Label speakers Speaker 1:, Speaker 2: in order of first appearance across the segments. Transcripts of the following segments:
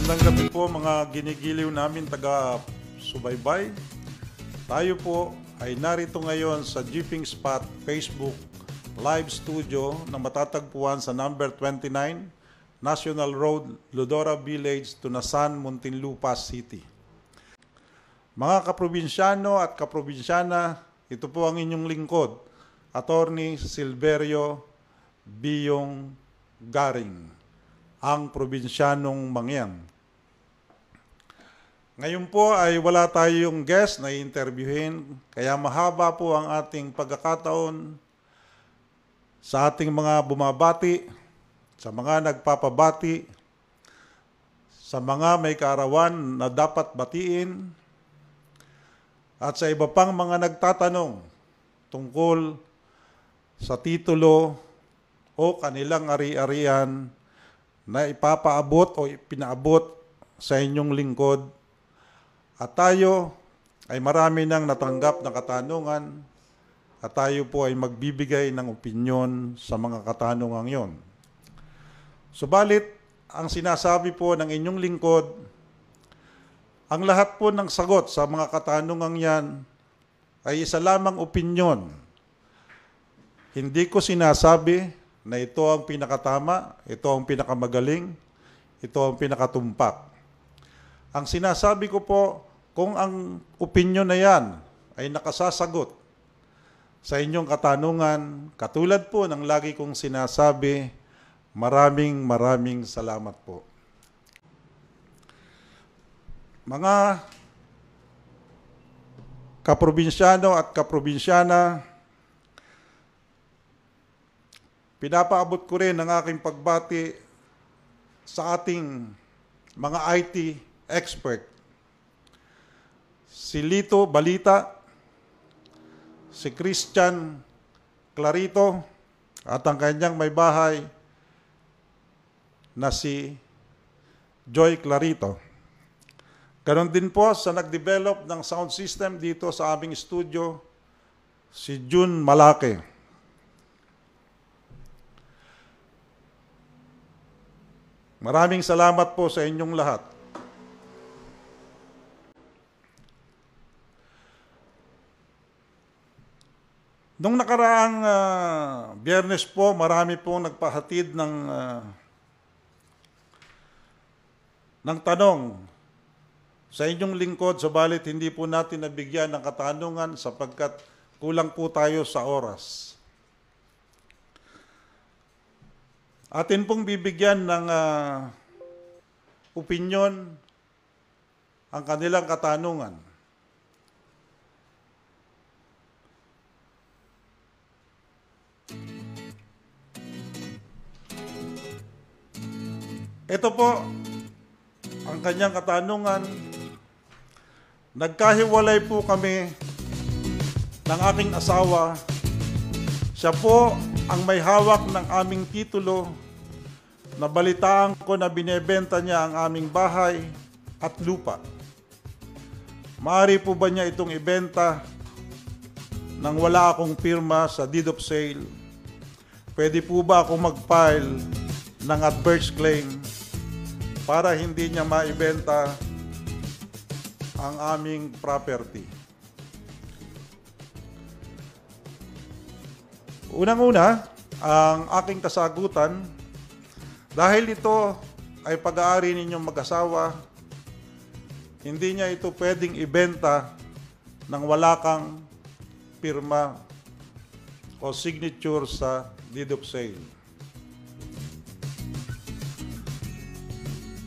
Speaker 1: Magandang gabi po mga ginigiliw namin taga-subaybay. Tayo po ay narito ngayon sa Jeeping Spot Facebook Live Studio na matatagpuan sa number 29 National Road, Ludora Village, Tunasan, Muntinlupa City. Mga kaprobinsyano at kaprobinsyana, ito po ang inyong lingkod, Attorney Silverio Biyong Garing, ang probinsyanong mangyan. Ngayon po ay wala tayong guest na i-interviewin, kaya mahaba po ang ating pagkakataon sa ating mga bumabati, sa mga nagpapabati, sa mga may kaarawan na dapat batiin, at sa iba pang mga nagtatanong tungkol sa titulo o kanilang ari-arian na ipapaabot o ipinaabot sa inyong lingkod. At tayo ay marami nang natanggap na katanungan at tayo po ay magbibigay ng opinyon sa mga katanungan yon. Subalit, ang sinasabi po ng inyong lingkod, ang lahat po ng sagot sa mga katanungan yan ay isa lamang opinyon. Hindi ko sinasabi na ito ang pinakatama, ito ang pinakamagaling, ito ang pinakatumpak. Ang sinasabi ko po, kung ang opinyon na yan ay nakasasagot sa inyong katanungan, katulad po ng lagi kong sinasabi, maraming salamat po. Mga kaprobinsyano at kaprobinsyana, pinapaabot ko rin ang aking pagbati sa ating mga IT expert. Si Lito Balita, si Christian Clarito, at ang kanyang may bahay na si Joy Clarito. Ganon din po sa nag-develop ng sound system dito sa aming studio, si June Malake. Maraming salamat po sa inyong lahat. Nung nakaraang Biyernes po, marami pong nagpahatid ng tanong sa inyong lingkod, subalit hindi po natin nabigyan ng katanungan sapagkat kulang po tayo sa oras. Atin pong bibigyan ng opinyon ang kanilang katanungan. Ito po ang kanyang katanungan. Nagkahiwalay po kami ng aking asawa. Siya po ang may hawak ng aming titulo. Nabalitaan ko na binebenta niya ang aming bahay at lupa. Maaari po ba niya itong ibenta nang wala akong pirma sa deed of sale? Pwede po ba ako mag-file ng adverse claim para hindi niya maibenta ang aming property? Unang-una, ang aking kasagutan, dahil ito ay pag-aari ninyong mag-asawa, hindi niya ito pwedeng ibenta nang wala kang pirma o signature sa deed of sale.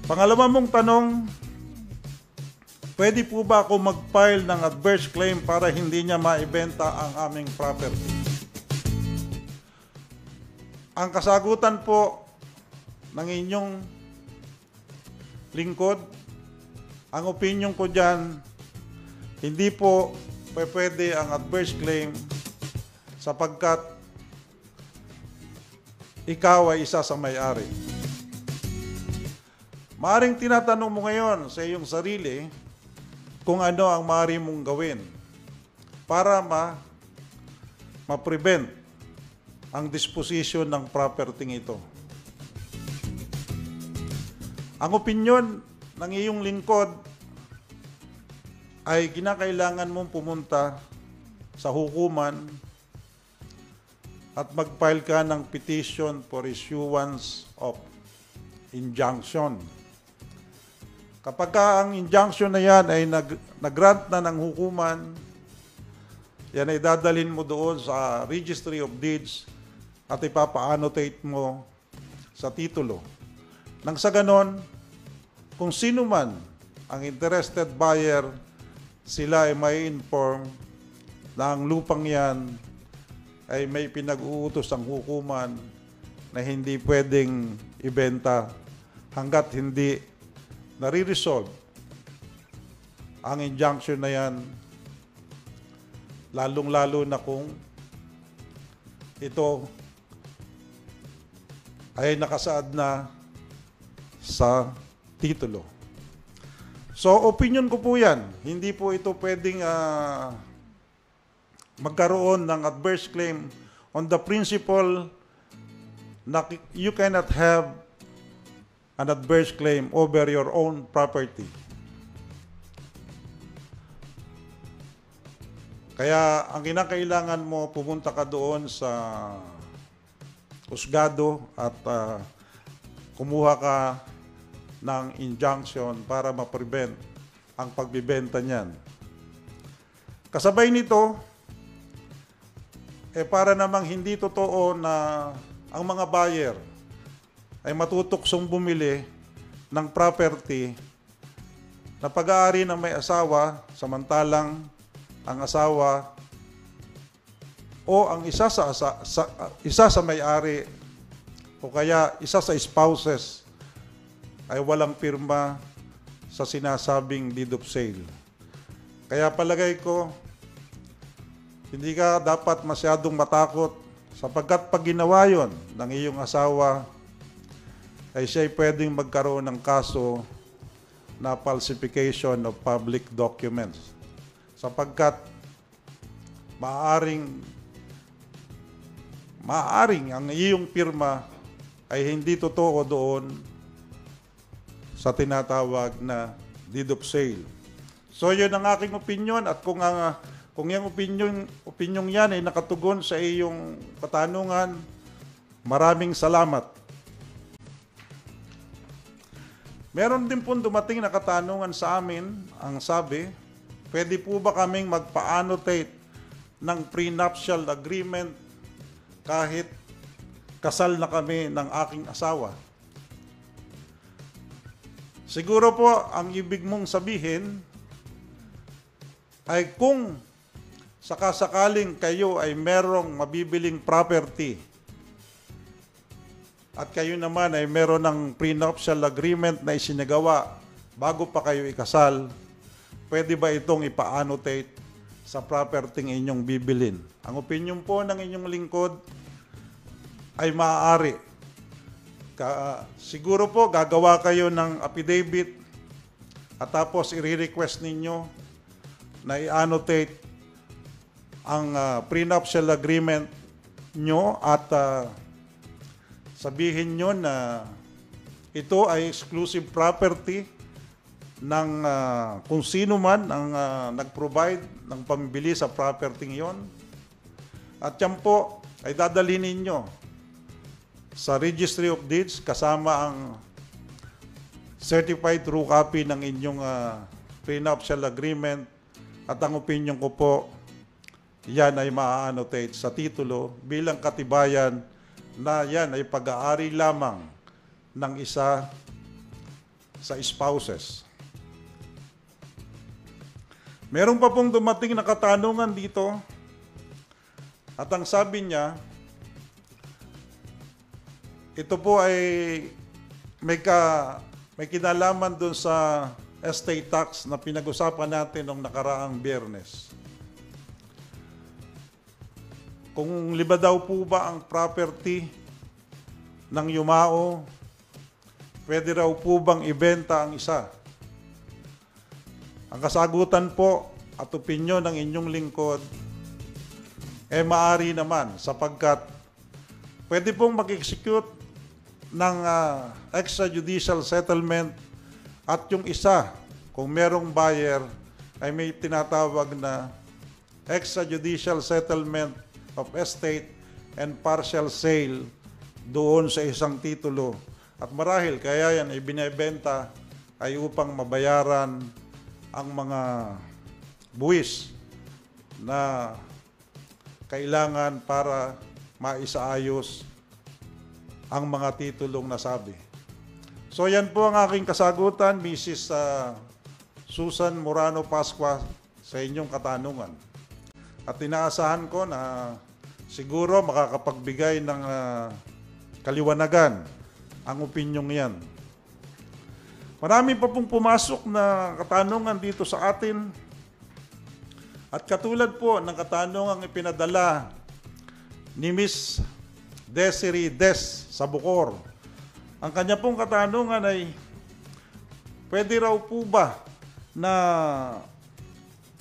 Speaker 1: Pangalawa mong tanong, pwede po ba ako mag-file ng adverse claim para hindi niya maibenta ang aming property? Ang kasagutan po ng inyong lingkod, ang opinion ko dyan, hindi po pwede ang adverse claim sapagkat ikaw ay isa sa may-ari. Maaring tinatanong mo ngayon sa iyong sarili kung ano ang maaari mong gawin para ma-prevent ang disposition ng property ito. Ang opinyon ng iyong lingkod ay kinakailangan mong pumunta sa hukuman at mag-file ka ng petition for issuance of injunction. Kapag ang injunction na yan ay nag-grant na ng hukuman, yan ay dadalhin mo doon sa Registry of Deeds at ipapa-annotate mo sa titulo. Nang sa ganon, kung sino man ang interested buyer, sila ay may inform na ang lupang yan ay may pinag-uutos ang hukuman na hindi pwedeng ibenta hanggat hindi nare-resolve ang injunction na yan, lalong-lalo na kung ito ay nakasaad na sa titulo. So, opinion ko po yan. Hindi po ito pwedeng magkaroon ng adverse claim on the principle na you cannot have an adverse claim over your own property. Kaya ang kinakailangan mo, pumunta ka doon sa husgado at kumuha ka ng injunction para ma-prevent ang pagbibenta niyan. Kasabay nito, para namang hindi totoo na ang mga buyer ay matutuksong bumili ng property na pag-aari ng may asawa, samantalang ang asawa o ang isa sa may-ari o kaya isa sa spouses ay walang pirma sa sinasabing deed of sale. Kaya palagay ko, hindi ka dapat masyadong matakot sapagkat pag ginawa yun ng iyong asawa, ay siya'y pwedeng magkaroon ng kaso na falsification of public documents. Sapagkat maaring ang iyong pirma ay hindi totoo doon sa tinatawag na deed of sale. So yun ang aking opinion, at kung yung opinion yan ay nakatugon sa iyong katanungan, maraming salamat. Meron din po dumating na katanungan sa amin, ang sabi, pwede po ba kaming magpa-annotate ng prenuptial agreement kahit kasal na kami ng aking asawa? Siguro po ang ibig mong sabihin ay kung sakasakaling kayo ay merong mabibiling property at kayo naman ay meron ng prenuptial agreement na isinagawa bago pa kayo ikasal, pwede ba itong ipa-annotate sa property inyong bibilin? Ang opinion po ng inyong lingkod ay maaari. Siguro po gagawa kayo ng affidavit at tapos i-request ninyo na i-annotate ang prenuptial agreement nyo at sabihin nyo na ito ay exclusive property ng kung sino man ang nag-provide ng pambili sa property yon. At yan po ay dadalhin ninyo sa Registry of Deeds kasama ang certified true copy ng inyong prenuptial agreement, at ang opinion ko po, yan ay ma-annotate sa titulo bilang katibayan na yan ay pag-aari lamang ng isa sa spouses. Meron pa pong dumating na katanungan dito, at ang sabi niya, ito po ay may kinalaman doon sa estate tax na pinag-usapan natin noong nakaraang Biyernes. Kung liba daw po ba ang property ng yumao, pwede raw po bang ibenta ang isa? Ang kasagutan po at opinyon ng inyong lingkod, maaari naman sapagkat pwede pong mag-execute ng extrajudicial settlement At yung isa, kung merong buyer, ay may tinatawag na extrajudicial settlement of estate and partial sale doon sa isang titulo. At marahil kaya yan ay binebenta ay upang mabayaran ang mga buwis na kailangan para maisaayos ang mga titulong nasabi. So yan po ang aking kasagutan, Mrs. Susan Morano Pascua, sa inyong katanungan. At inaasahan ko na siguro makakapagbigay ng kaliwanagan ang opinyong yan. Marami pa pong pumasok na katanungan dito sa atin. At katulad po ng katanungang ipinadala ni Miss Desiree Des sa Bukor. Ang kanya pong katanungan ay, pwede raw po ba na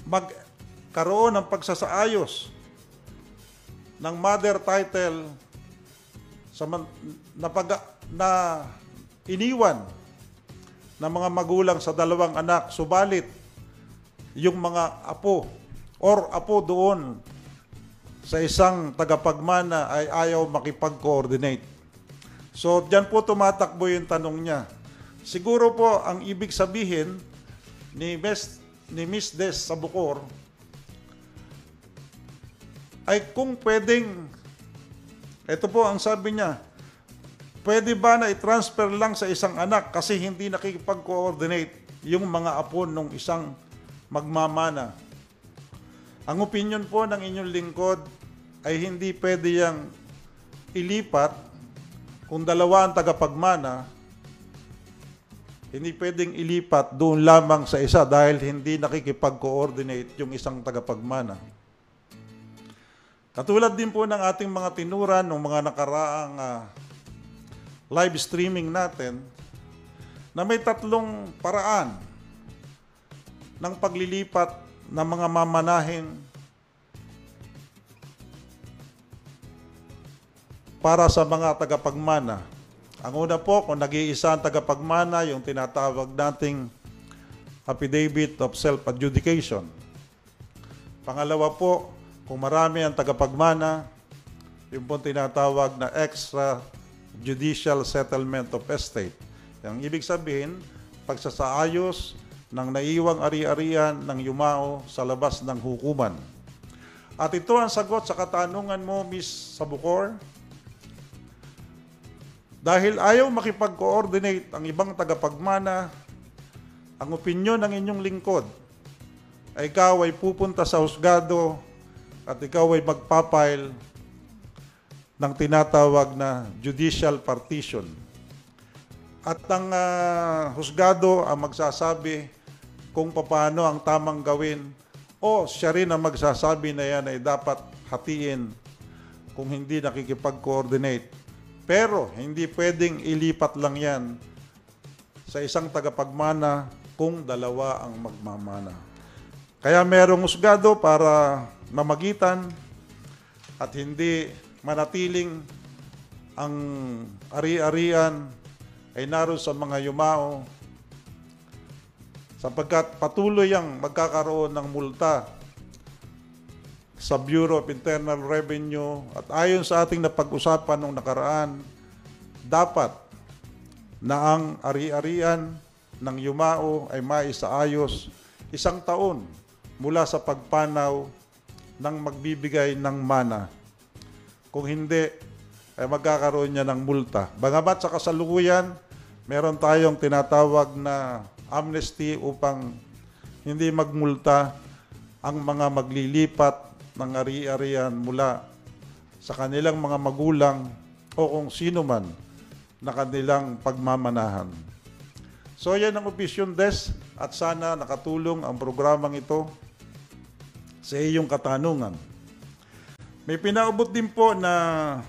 Speaker 1: magkaroon ng pagsasaayos ng mother title na iniwan ng mga magulang sa dalawang anak, subalit yung mga apo or apo doon sa isang tagapagmana ay ayaw makipag-coordinate. So, dyan po tumatakbo yung tanong niya. Siguro po, ang ibig sabihin ni Miss Des sa Bukor ay kung pwedeng, ito po ang sabi niya, pwede ba na i-transfer lang sa isang anak kasi hindi nakikipag-coordinate yung mga apo nung isang magmamana? Ang opinion po ng inyong lingkod ay hindi pwede yang ilipat kung dalawa ang tagapagmana, hindi pwedeng ilipat doon lamang sa isa dahil hindi nakikipag-coordinate yung isang tagapagmana. Katulad din po ng ating mga tinuran ng mga nakaraang live streaming natin na may tatlong paraan ng paglilipat ng mga mamanahin para sa mga tagapagmana. Ang una po, kung nag-iisa ang tagapagmana, yung tinatawag nating affidavit of self-adjudication. Pangalawa po, kung marami ang tagapagmana, yung po tinatawag na extrajudicial settlement of estate. Yung ibig sabihin, pagsasaayos ng naiwang ari-arian ng yumao sa labas ng hukuman. At ito ang sagot sa katanungan mo, Miss Sabukor. Dahil ayaw makipag-coordinate ang ibang tagapagmana, ang opinyon ng inyong lingkod ay ikaw ay pupunta sa husgado at ikaw ay magpapile ng tinatawag na judicial partition. At ang husgado ang magsasabi kung paano ang tamang gawin o siya rin ang magsasabi na yan ay dapat hatiin kung hindi nakikipag-coordinate. Pero hindi pwedeng ilipat lang yan sa isang tagapagmana kung dalawa ang magmamana. Kaya merong husgado para mamagitan at hindi manatiling ang ari-arian ay naroon sa mga yumao sapagkat patuloy ang magkakaroon ng multa sa Bureau of Internal Revenue at ayon sa ating napag-usapan nung nakaraan, dapat na ang ari-arian ng yumao ay maisaayos 1 taon mula sa pagpanaw ng magbibigay ng mana. Kung hindi, ay magkakaroon niya ng multa. Bagamat sa kasalukuyan, meron tayong tinatawag na amnesty upang hindi magmulta ang mga maglilipat ng ari-arian mula sa kanilang mga magulang o kung sino man na kanilang pagmamanahan. So yan ang Opisyon Des at sana nakatulong ang programang ito sa iyong katanungan. May pinaubot din po na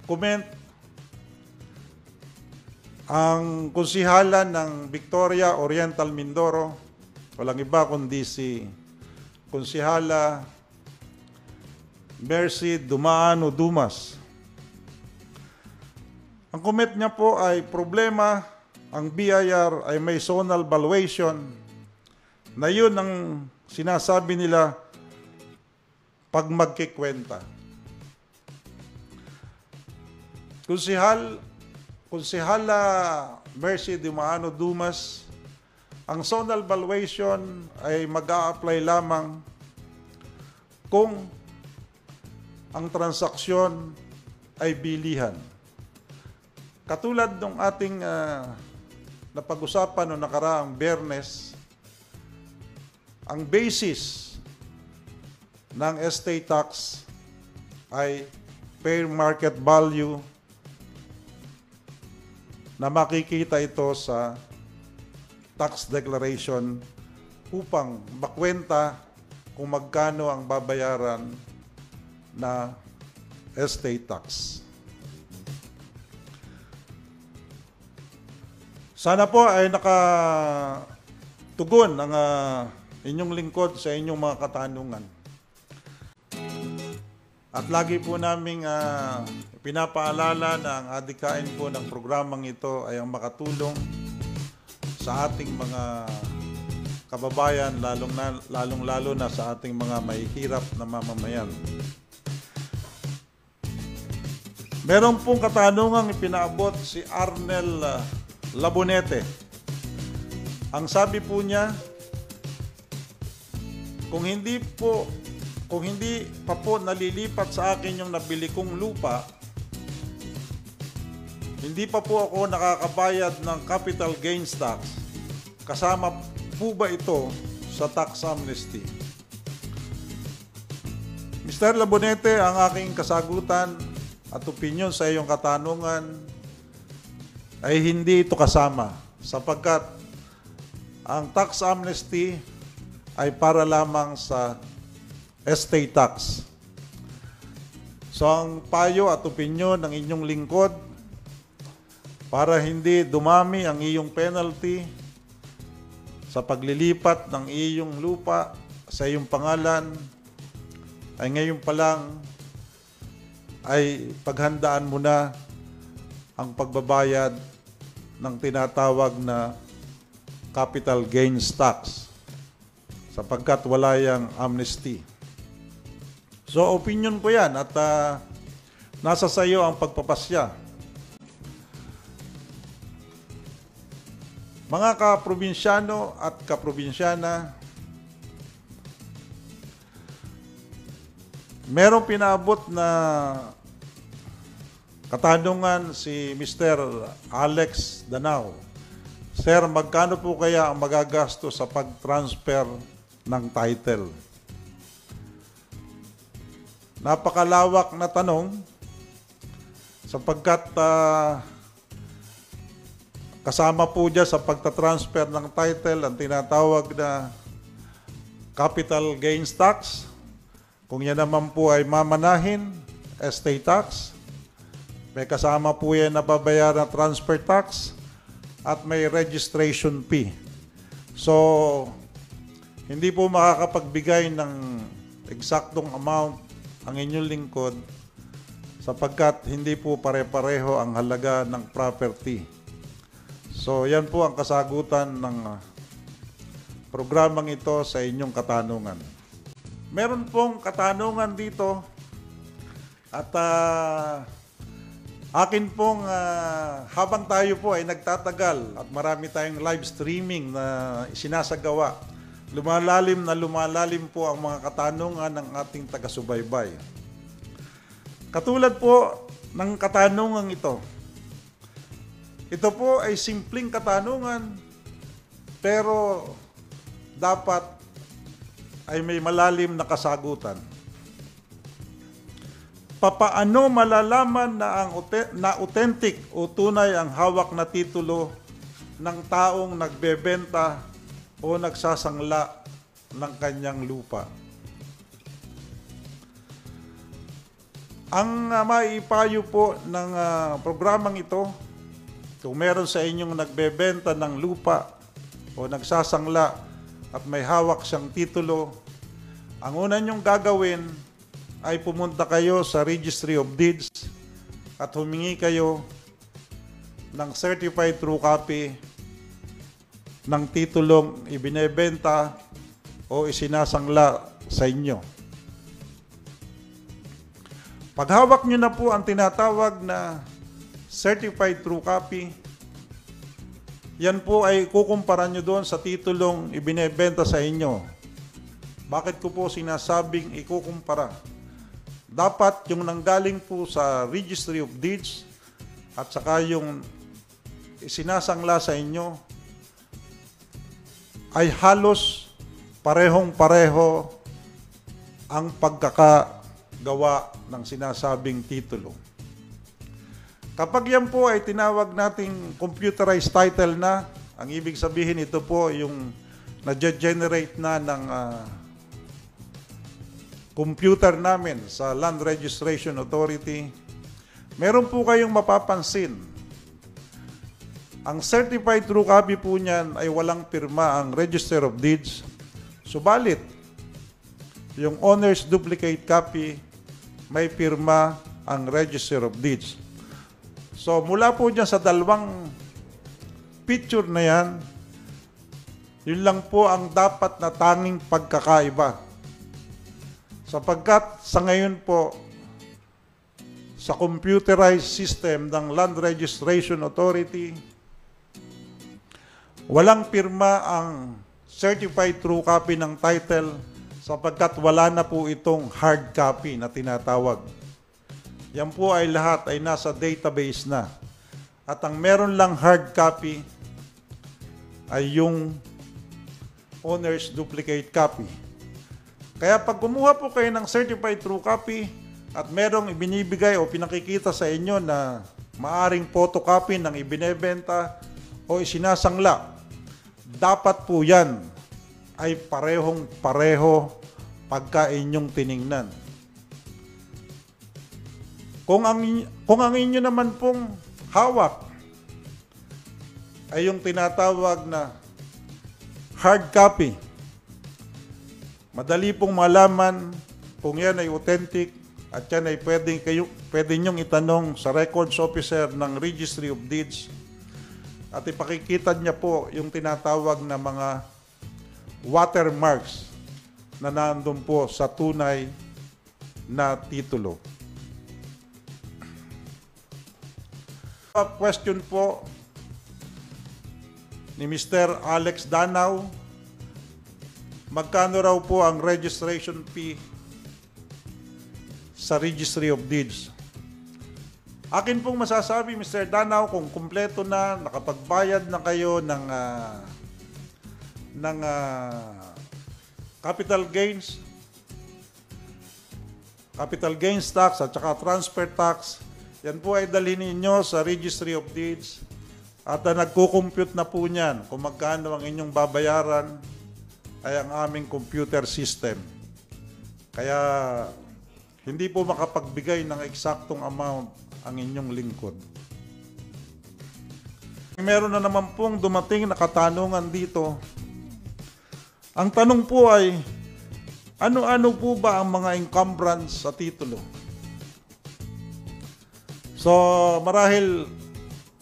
Speaker 1: comment ang konsihala ng Victoria Oriental Mindoro, walang iba kundi si Konsihala Mercy Dumaano Dumas. Ang comment niya po ay problema ang BIR ay may zonal valuation na yun ang sinasabi nila pag magkikwenta. Konsehala Mercy Dumaano Dumas, ang zonal valuation ay mag-a-apply lamang kung ang transaksyon ay bilihan. Katulad ng ating napag-usapan noong nakaraang Biyernes, ang basis ng estate tax ay fair market value na makikita ito sa tax declaration upang makwenta kung magkano ang babayaran na estate tax. Sana po ay nakatugon ang inyong lingkod sa inyong mga katanungan. At lagi po naming pinapaalala na ang adhikain po ng programang ito ay ang makatulong sa ating mga kababayan, lalong-lalo na sa ating mga mahihirap na mamamayan. Meron pong katanungang ipinaabot si Arnel Labonete. Ang sabi po niya, kung hindi pa po nalilipat sa akin yung nabili kong lupa, hindi pa po ako nakakabayad ng capital gains tax. Kasama po ba ito sa tax amnesty? Mr. Labonete, ang aking kasagutan at opinyon sa iyong katanungan ay hindi ito kasama, sapagkat ang tax amnesty ay para lamang sa estate tax. So ang payo at opinyon ng inyong lingkod para hindi dumami ang iyong penalty sa paglilipat ng iyong lupa sa iyong pangalan ay ngayon pa lang ay paghandaan mo na ang pagbabayad ng tinatawag na capital gains tax sapagkat wala yang amnesty. So, opinion ko yan at nasa sa iyo ang pagpapasya. Mga kaprobinsyano at kaprobinsyana, merong pinaabot na katanungan si Mr. Alex Danao. Sir, magkano po kaya ang magagasto sa pag-transfer ng title? Napakalawak na tanong sapagkat kasama po dyan sa pagtatransfer ng title ang tinatawag na capital gains tax. Kung yan naman po ay mamanahin, estate tax. May kasama po yan na babayaran na transfer tax at may registration fee. So, hindi po makakapagbigay ng eksaktong amount ang inyong lingkod sapagkat hindi po pare-pareho ang halaga ng property. So, yan po ang kasagutan ng programang ito sa inyong katanungan. Meron pong katanungan dito at akin pong habang tayo po ay nagtatagal at marami tayong live streaming na sinasagawa, lumalalim po ang mga katanungan ng ating taga-subaybay. Katulad po ng katanungan ito. Ito po ay simpleng katanungan pero dapat ay may malalim na kasagutan. Papaano malalaman na authentic o tunay ang hawak na titulo ng taong nagbebenta o nagsasangla ng kanyang lupa? Ang maipayo po ng programang ito, kung meron sa inyong nagbebenta ng lupa o nagsasangla at may hawak siyang titulo, ang una niyong gagawin ay pumunta kayo sa Registry of Deeds at humingi kayo ng certified true copy ng titulong ibinebenta o isinasangla sa inyo. Paghawak nyo na po ang tinatawag na certified true copy, yan po ay kukumpara nyo doon sa titulong ibinebenta sa inyo. Bakit ko po sinasabing ikukumpara? Dapat yung nanggaling po sa Registry of Deeds at saka yung isinasangla sa inyo ay halos parehong-pareho ang pagkakagawa ng sinasabing titulo. Kapag yan po ay tinawag nating computerized title na, ang ibig sabihin ito po yung na-generate na ng computer namin sa Land Registration Authority, meron po kayong mapapansin. Ang certified true copy po niyan ay walang pirma ang Register of Deeds. Subalit, yung owner's duplicate copy, may pirma ang Register of Deeds. So, mula po dyan sa dalawang picture na yan, yun lang po ang dapat na tanging pagkakaiba. Sapagkat sa ngayon po, sa computerized system ng Land Registration Authority, walang pirma ang certified true copy ng title sapagkat wala na po itong hard copy na tinatawag. Yan po ay lahat ay nasa database na. At ang meron lang hard copy ay yung owner's duplicate copy. Kaya pag kumuha po kayo ng certified true copy at merong ibinibigay o pinakikita sa inyo na maaring photocopy ng ibinebenta o isinasangla, dapat po yan ay parehong-pareho pagka inyong tiningnan. Kung ang inyo naman pong hawak ay yung tinatawag na hard copy, madali pong malaman kung yan ay authentic at yan ay pwede nyong itanong sa records officer ng Registry of Deeds at ipakikita niya po yung tinatawag na mga watermarks na nandun po sa tunay na titulo. Question po ni Mr. Alex Danaw, magkano raw po ang registration fee sa Registry of Deeds? Akin pong masasabi, Mr. Danaw, kung kumpleto na, nakapagbayad na kayo ng capital gains tax at saka transfer tax, yan po ay dalhin ninyo sa Registry of Deeds at nagko-compute na po niyan kung magkano ang inyong babayaran ay ang aming computer system. Kaya hindi po makapagbigay ng eksaktong amount ang inyong lingkod. Meron na naman pong dumating na katanungan dito. Ang tanong po ay, ano-ano po ba ang mga encumbrance sa titulo? So, marahil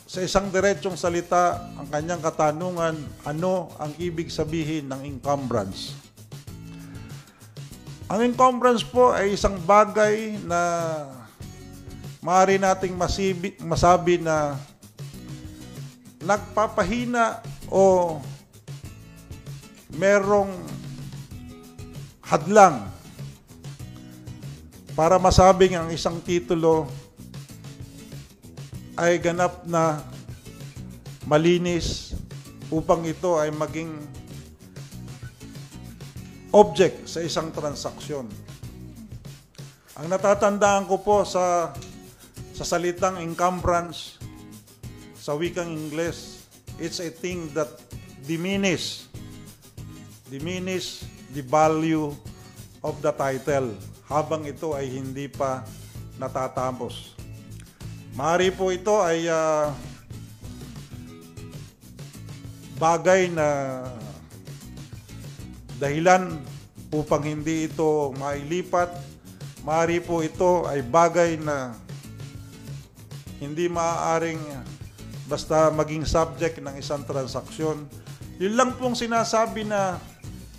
Speaker 1: sa isang diretsong salita, ang kanyang katanungan, ano ang ibig sabihin ng encumbrance? Ang encumbrance po ay isang bagay na maaari nating masabi na nagpapahina o merong hadlang para masabing ang isang titulo ay ganap na malinis upang ito ay maging object sa isang transaksyon. Ang natatandaan ko po sa salitang encumbrance sa wikang Ingles, it's a thing that diminish the value of the title habang ito ay hindi pa natatapos. Maaari po ito ay bagay na dahilan upang hindi ito mailipat. Maaari po ito ay bagay na hindi maaaring basta maging subject ng isang transaksyon. Yun lang pong sinasabi na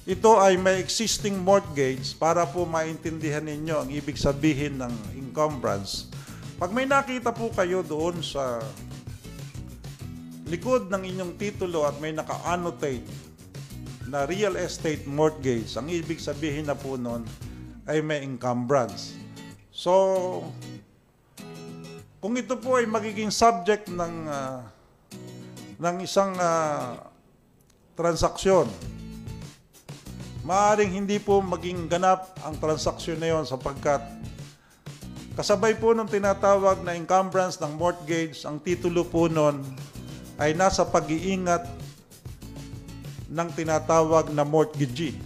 Speaker 1: ito ay may existing mortgage para po maintindihan ninyo ang ibig sabihin ng encumbrance. Pag may nakita po kayo doon sa likod ng inyong titulo at may naka-annotate na real estate mortgage, ang ibig sabihin na po noon ay may encumbrance. So, kung ito po ay magiging subject ng isang transaksyon, maaaring hindi po maging ganap ang transaksyon na yon sapagkat kasabay po nung tinatawag na encumbrance ng mortgage, ang titulo po nun ay nasa pag-iingat ng tinatawag na mortgagee.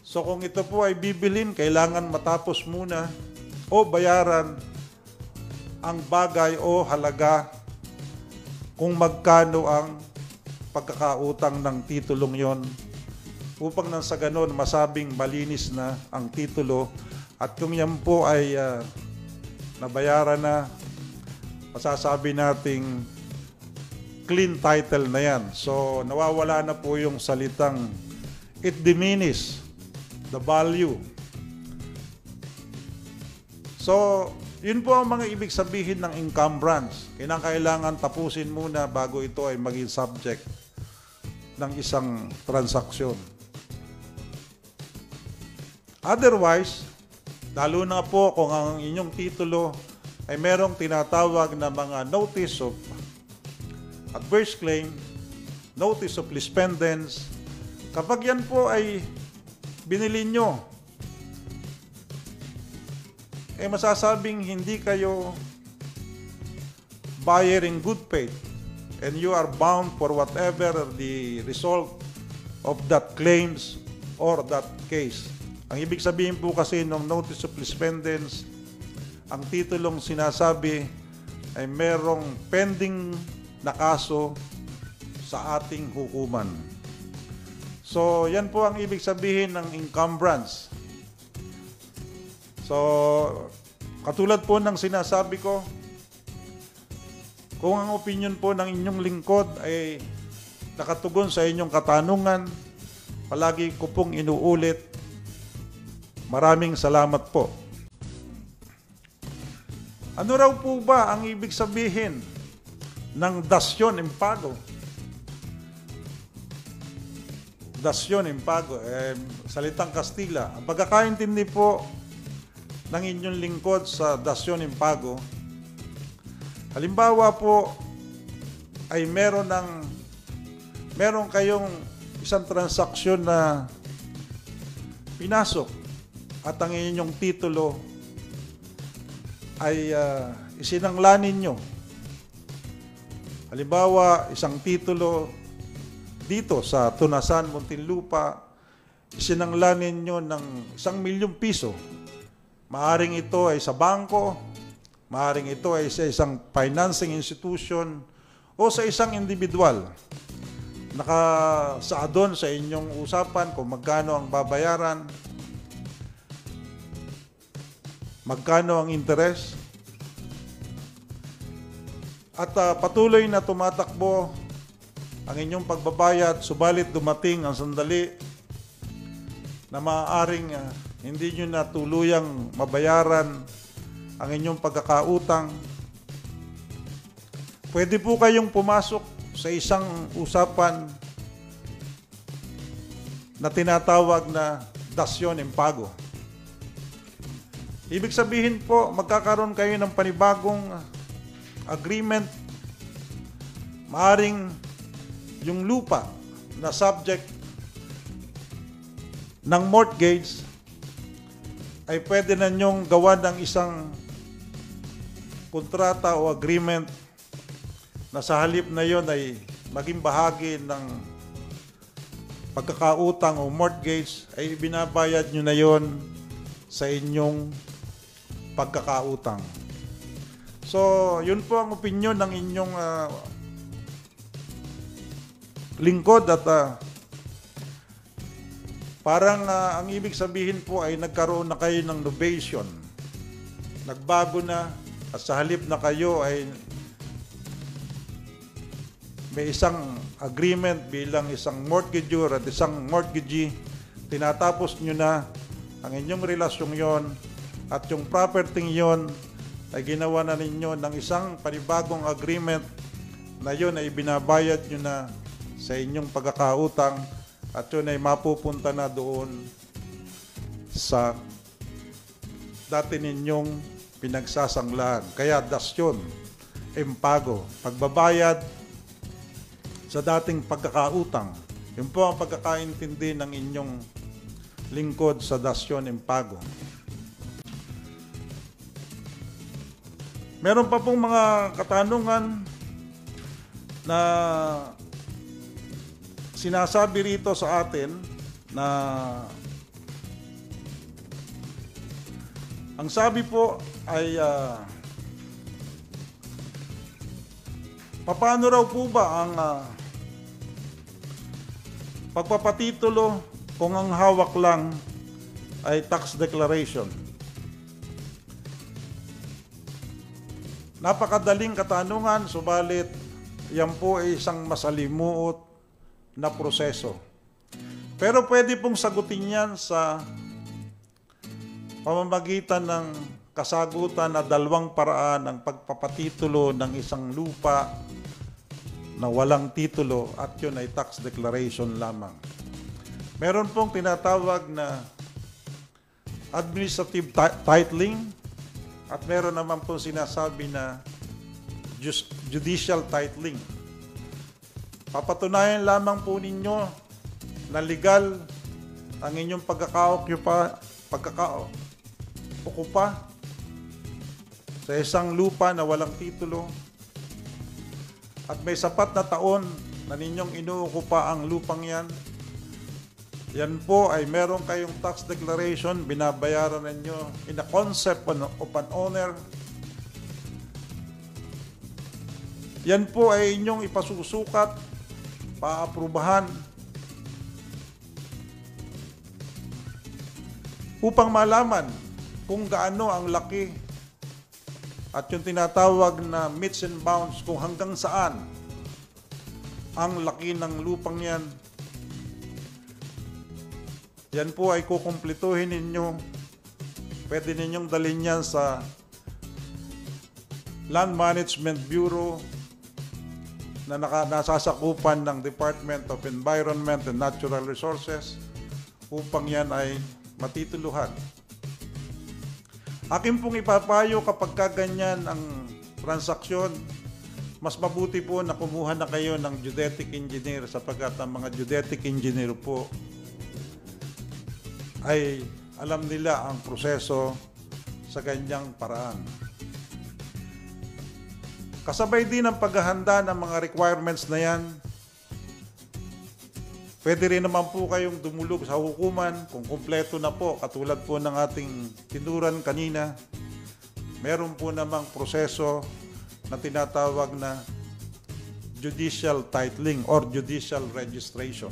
Speaker 1: So kung ito po ay bibilin, kailangan matapos muna o bayaran ang bagay o halaga kung magkano ang pagkakautang ng titulong yon upang nang sa ganon masabing malinis na ang titulo at kung yan po ay nabayaran na, masasabi nating clean title na yan. So nawawala na po yung salitang it diminish the value. So yun po ang mga ibig sabihin ng encumbrance. Kailangan tapusin muna bago ito ay maging subject ng isang transaksyon. Otherwise, lalo na po kung ang inyong titulo ay merong tinatawag na mga notice of adverse claim, notice of lispendence, kapag yan po ay binili nyo, masasabing hindi kayo buyer in good faith and you are bound for whatever the result of that claims or that case. Ang ibig sabihin po kasi ng notice of lispendence, ang titulong sinasabi ay merong pending na kaso sa ating hukuman. So, yan po ang ibig sabihin ng encumbrance. So, katulad po ng sinasabi ko, kung ang opinion po ng inyong lingkod ay nakatugon sa inyong katanungan, palagi ko pong inuulit, maraming salamat po. Ano raw po ba ang ibig sabihin ng dasyon impago? Dasyon impago, salitang Kastila. Ang pagkakaintindi po ng inyong lingkod sa dasyon impago, halimbawa po ay meron kayong isang transaksyon na pinasok at ang inyong titulo ay isinanglanin nyo. Halimbawa, isang titulo dito sa Tunasan, Muntinlupa, isinanglanin nyo ng 1,000,000 piso. Maaring ito ay sa bangko, maaring ito ay sa isang financing institution o sa isang individual. Nakasaad doon sa inyong usapan kung magkano ang babayaran, magkano ang interes, at patuloy na tumatakbo ang inyong pagbabayad, subalit dumating ang sandali na maaaring hindi nyo na tuluyang mabayaran ang inyong pagkakautang. Pwede po kayong pumasok sa isang usapan na tinatawag na dasyon impago. Ibig sabihin po, magkakaroon kayo ng panibagong agreement. Maaring yung lupa na subject ng mortgage ay pwede na nyong gawa ng isang kontrata o agreement na sa halip na yon ay maging bahagi ng pagkakautang o mortgage, ay binabayad nyo na yon sa inyong pagkakautang. So, yun po ang opinion ng inyong lingkod at parang ang ibig sabihin po ay nagkaroon na kayo ng novation. Nagbago na at sa halip na kayo ay may isang agreement bilang isang mortgagor at isang mortgagee, tinatapos nyo na ang inyong relasyong yon at yung property yon ay ginawa na ninyo ng isang panibagong agreement na yun ay binabayad nyo na sa inyong pagkakautang at yun ay mapupunta na doon sa dati ninyong pinagsasanglaan. Kaya dasyon, impago, pagbabayad sa dating pagkakautang. Yun po ang pagkakaintindi ng inyong lingkod sa dasyon, impago. Meron pa pong mga katanungan na sinasabi rito sa atin na ang sabi po ay paano raw po ba ang pagpapatitulo kung ang hawak lang ay tax declaration? Napakadaling katanungan, subalit yan po ay isang masalimuot na proseso. Pero pwede pong sagutin yan sa pamamagitan ng kasagutan na dalawang paraan ng pagpapatitulo ng isang lupa na walang titulo at yun ay tax declaration lamang. Meron pong tinatawag na administrative titling at meron naman pong sinasabi na judicial titling. Papatunayan lamang po ninyo na legal ang inyong pagkaka-okupa sa isang lupa na walang titulo at may sapat na taon na ninyong inuukupa ang lupang yan. Yan po ay meron kayong tax declaration, binabayaran ninyo in the concept of an owner. Yan po ay inyong ipasusukat, paaprubahan, upang malaman kung gaano ang laki at yung tinatawag na meets and bounds kung hanggang saan ang laki ng lupang yan. Yan po ay kukumplituhin ninyo. Pwede ninyong dalhin yan sa Land Management Bureau na nasasakupan ng Department of Environment and Natural Resources upang yan ay matituluhan. Akin pong ipapayo kapag kaganyan ang transaksyon, mas mabuti po na kumuha na kayo ng geodetic engineer sapagkat ang mga geodetic engineer po ay alam nila ang proseso sa ganyang paraan. Kasabay din ang paghahanda ng mga requirements na yan. Pwede rin naman po kayong dumulog sa hukuman kung kumpleto na po, katulad po ng ating tinuran kanina. Meron po namang proseso na tinatawag na judicial titling or judicial registration.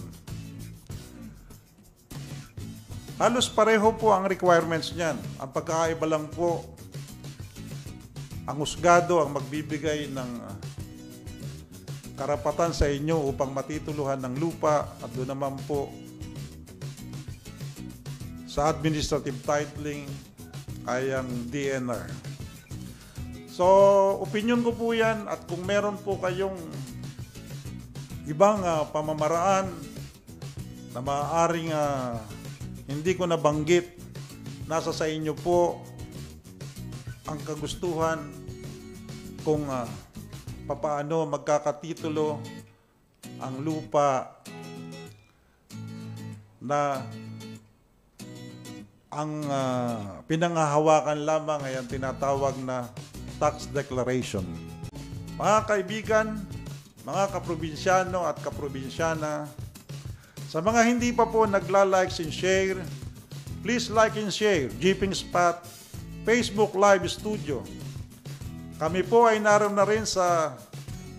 Speaker 1: Halos pareho po ang requirements niyan. Ang pagkakaiba lang po, ang husgado ang magbibigay ng karapatan sa inyo upang matituluhan ng lupa at doon naman po sa administrative titling ay ang DNR. So, opinion ko po yan at kung meron po kayong ibang pamamaraan na maaaring hindi ko nabanggit, nasa sa inyo po ang kagustuhan kung papaano magkakatitulo ang lupa na ang pinanghahawakan lamang ay ang tinatawag na tax declaration. Mga kaibigan, mga kaprobinsyano at kaprobinsyana, sa mga hindi pa po nagla-likes and share, please like and share Jeeping Spot Facebook Live Studio. Kami po ay naroon na rin sa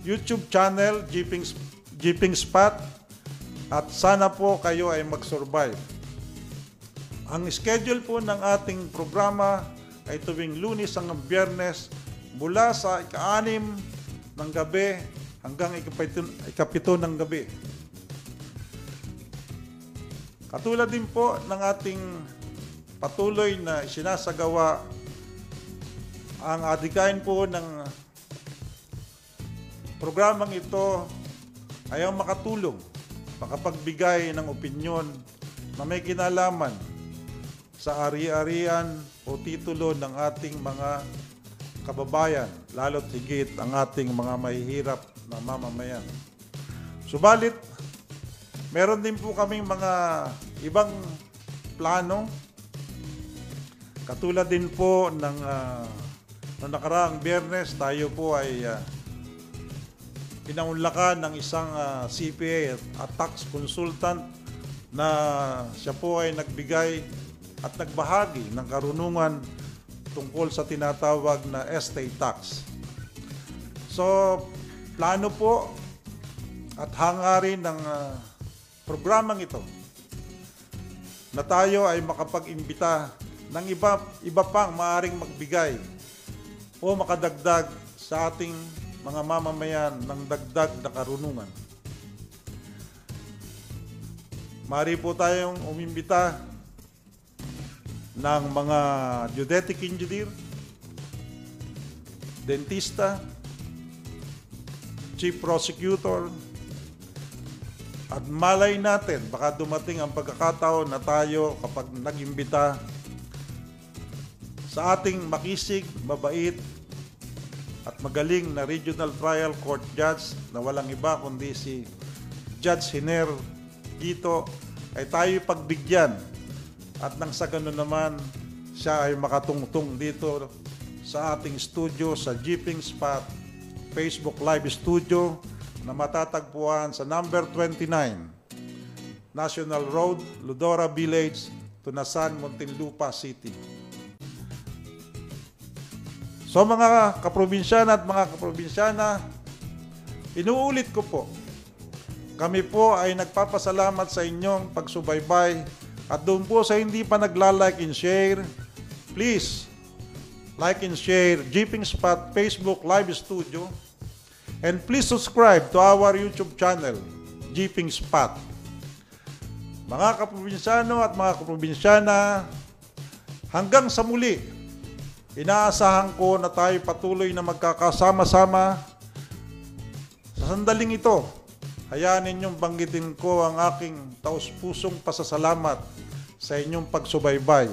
Speaker 1: YouTube channel Jeeping Spot at sana po kayo ay mag-survive. Ang schedule po ng ating programa ay tuwing Lunes hanggang Biyernes mula sa ika-6 ng gabi hanggang ikapito ng gabi. Katulad din po ng ating patuloy na sinasagawa ang adikain po ng programang ito ay ang makatulong, makapagbigay ng opinyon na may kinalaman sa ari-arian o titulo ng ating mga kababayan, lalo't higit ang ating mga mahihirap na mamamayan. Subalit, meron din po kaming mga ibang plano, katulad din po ng nakaraang Biyernes, tayo po ay pinaunlakan ng isang CPA at tax consultant na siya po ay nagbigay at nagbahagi ng karunungan tungkol sa tinatawag na estate tax. So, plano po at hangarin ng programang ito na tayo ay makapag-imbita ng iba pang maaring magbigay o makadagdag sa ating mga mamamayan ng dagdag na karunungan. Maaari po tayong umimbita ng mga geodetic engineer, dentista, chief prosecutor, at malay natin, baka dumating ang pagkakataon na tayo kapag nag-imbita sa ating makisig, mabait, at magaling na Regional Trial Court Judge na walang iba kundi si Judge Hiner Quito, ay tayo pagbigyan at nang sa ganun naman siya ay makatungtong dito sa ating studio sa Jeeping Spot Facebook Live Studio na matatagpuan sa number 29 National Road, Ludora Village, Tunasan, Muntinlupa City. So mga kaprobinsyana at mga kaprobinsyana, inuulit ko po, kami po ay nagpapasalamat sa inyong pagsubaybay at doon po sa hindi pa nagla-like and share, please like and share Jeeping Spot Facebook Live Studio and please subscribe to our YouTube channel, Jeeping Spot. Mga kaprobinsyano at mga kaprobinsyana, hanggang sa muli, inaasahan ko na tayo patuloy na magkakasama-sama. Sa sandaling ito, hayaan ninyong banggitin ko ang aking taus-pusong pasasalamat sa inyong pagsubaybay.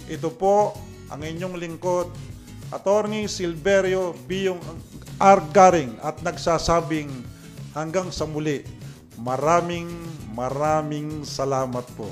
Speaker 1: Ito po ang inyong lingkod, Attorney Silverio Biyong R. Garing, at nagsasabing hanggang sa muli, maraming salamat po.